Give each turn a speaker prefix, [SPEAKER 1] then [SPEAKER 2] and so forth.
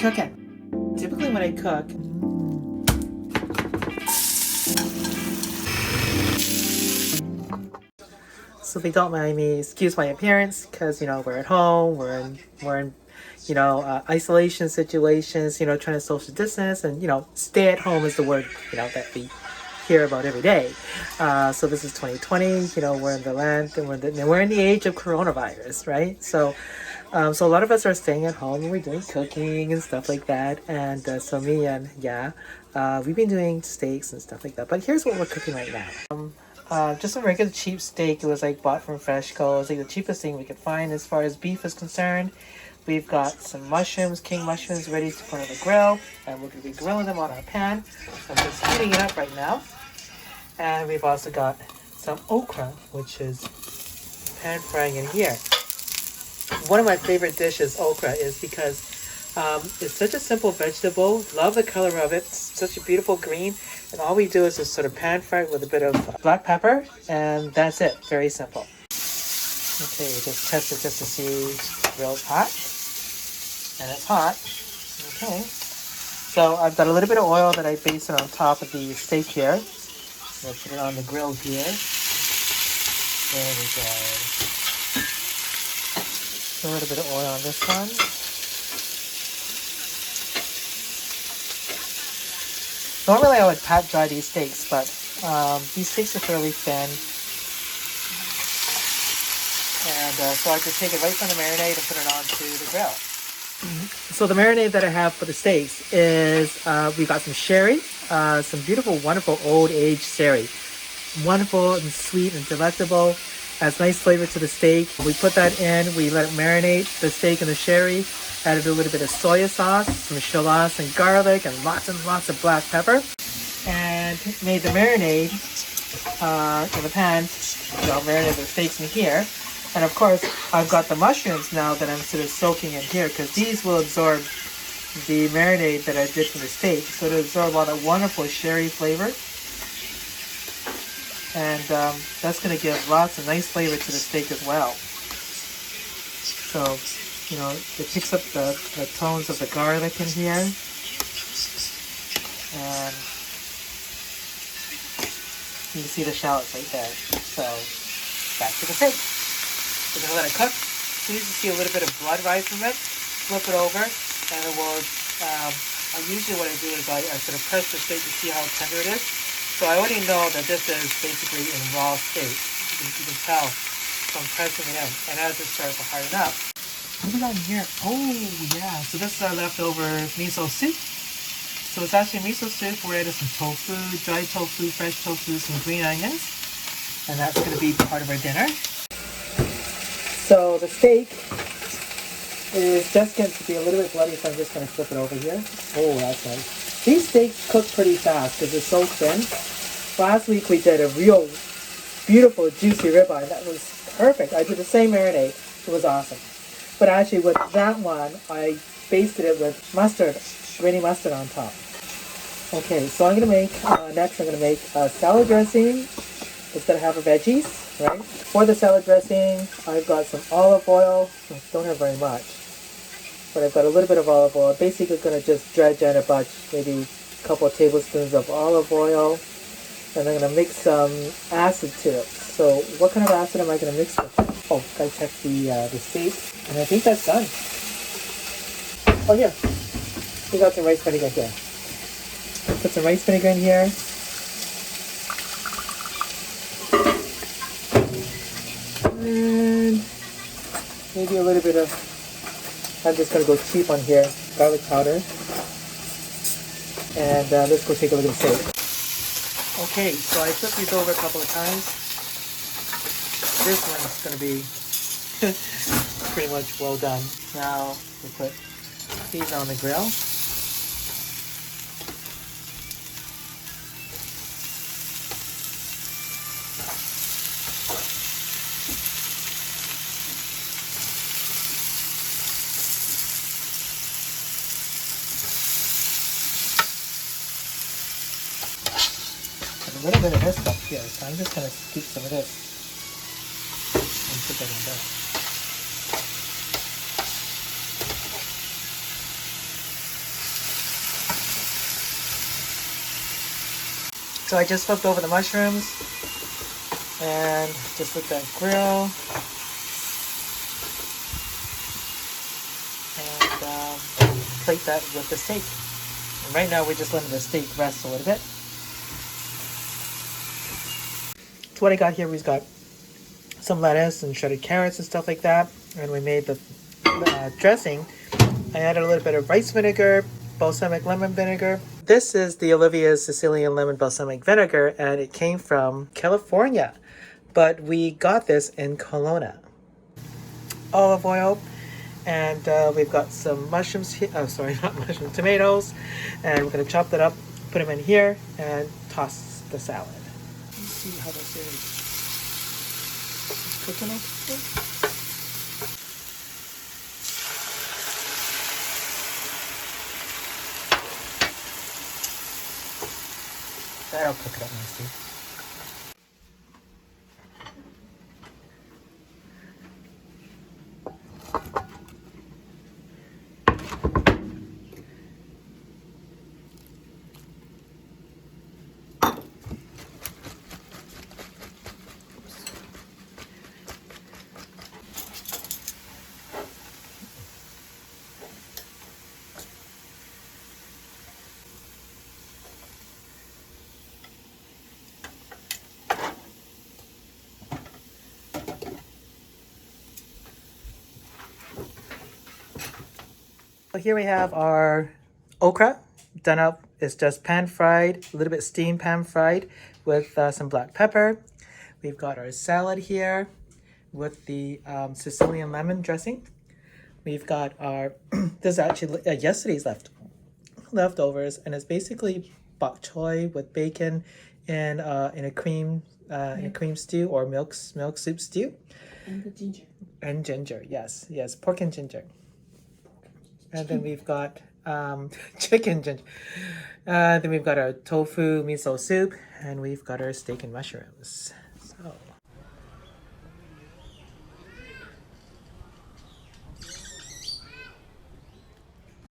[SPEAKER 1] cooking? Typically when I cook, so if they don't mind me, excuse my appearance, because we're at home, we're in isolation situations, trying to social distance, and stay at home is the word that we hear about every day. So this is 2020. We're in the land, and we're in the age of coronavirus, right? So a lot of us are staying at home and we're doing cooking and stuff like that. And so me and we've been doing steaks and stuff like that. But here's what we're cooking right now. Just a regular cheap steak. It was like bought from Freshco. It's like the cheapest thing we could find as far as beef is concerned. We've got some mushrooms, king mushrooms, ready to put on the grill. And we're going to be grilling them on our pan. So I'm just heating it up right now. And we've also got some okra, which is pan frying in here. One of my favorite dishes, okra, is because it's such a simple vegetable. Love the color of it. It's such a beautiful green. And all we do is just sort of pan fry it with a bit of black pepper. And that's it. Very simple. Okay, just test it just to see if grill's hot. And it's hot. Okay. So I've got a little bit of oil that I basted on top of the steak here. I'm going to put it on the grill here. There we go. A little bit of oil on this one. Normally I would pat dry these steaks, but these steaks are fairly thin. And so I could take it right from the marinade and put it onto the grill. So the marinade that I have for the steaks is we got some sherry, some beautiful, wonderful old aged sherry. Wonderful and sweet and delectable. Adds nice flavor to the steak. We put that in, we let it marinate, the steak and the sherry. Added a little bit of soy sauce, some shallots and garlic, and lots of black pepper. And made the marinade in the pan. Marinated the steaks in here. And of course, I've got the mushrooms now that I'm sort of soaking in here, because these will absorb the marinade that I did for the steak. So it'll absorb all that wonderful sherry flavor. And that's going to give lots of nice flavor to the steak as well. So, it picks up the tones of the garlic in here. And you can see the shallots right there. So, back to the steak. We're going to let it cook. As soon as you see a little bit of blood rise from it, flip it over, and it will, usually what I do is I sort of press the steak to see how tender it is. So I already know that this is basically in raw state. You can tell from pressing it in. And as it starts to harden up, what do we got in here? Oh, yeah. So this is our leftover miso soup. So it's actually miso soup. We're adding some tofu, dried tofu, fresh tofu, some green onions. And that's going to be part of our dinner. So the steak is just going to be a little bit bloody, so I'm just going to flip it over here. Oh, that's nice. These steaks cook pretty fast because they're so thin. Last week we did a real beautiful juicy ribeye. That was perfect. I did the same marinade. It was awesome. But actually with that one, I basted it with mustard, grainy mustard on top. Okay, so I'm going to make, next I'm going to make a salad dressing. It's going to have a veggies, right? For the salad dressing, I've got some olive oil. I don't have very much. But I've got a little bit of olive oil. Basically going to just dredge in a bunch, maybe a couple of tablespoons of olive oil. And I'm going to mix some acid to it. So what kind of acid am I going to mix with? Oh, gotta check the steak. And I think that's done. Oh, here. We got some rice vinegar here. Put some rice vinegar in here. And maybe a little bit of, I'm just going to go cheap on here, garlic powder. And let's go take a look at the steak. Okay, so I flipped these over a couple of times. This one's going to be pretty much well done. Now we put these on the grill. A little bit of this stuff here, so I'm just going to scoop some of this and put that on there. So I just flipped over the mushrooms and just let that grill. And plate that with the steak. And right now we're just letting the steak rest a little bit. So what I got here, we've got some lettuce and shredded carrots and stuff like that. And we made the dressing. I added a little bit of rice vinegar, balsamic lemon vinegar. This is the Olivia's Sicilian lemon balsamic vinegar, and it came from California, but we got this in Kelowna. Olive oil, and we've got some mushrooms here. Oh, sorry, not mushrooms, tomatoes, and we're gonna chop that up, put them in here, and toss the salad. Let's see how this is. It's cooking okay. That'll cook it up nicely. So here we have our okra done up. It's just pan fried, a little bit steamed pan fried with some black pepper. We've got our salad here with the Sicilian lemon dressing. We've got our, this is actually yesterday's leftovers, and it's basically bok choy with bacon and in a cream stew or milk soup stew.
[SPEAKER 2] And the ginger.
[SPEAKER 1] And ginger, yes, pork and ginger. And then we've got chicken ginger. Then we've got our tofu miso soup, and we've got our steak and mushrooms.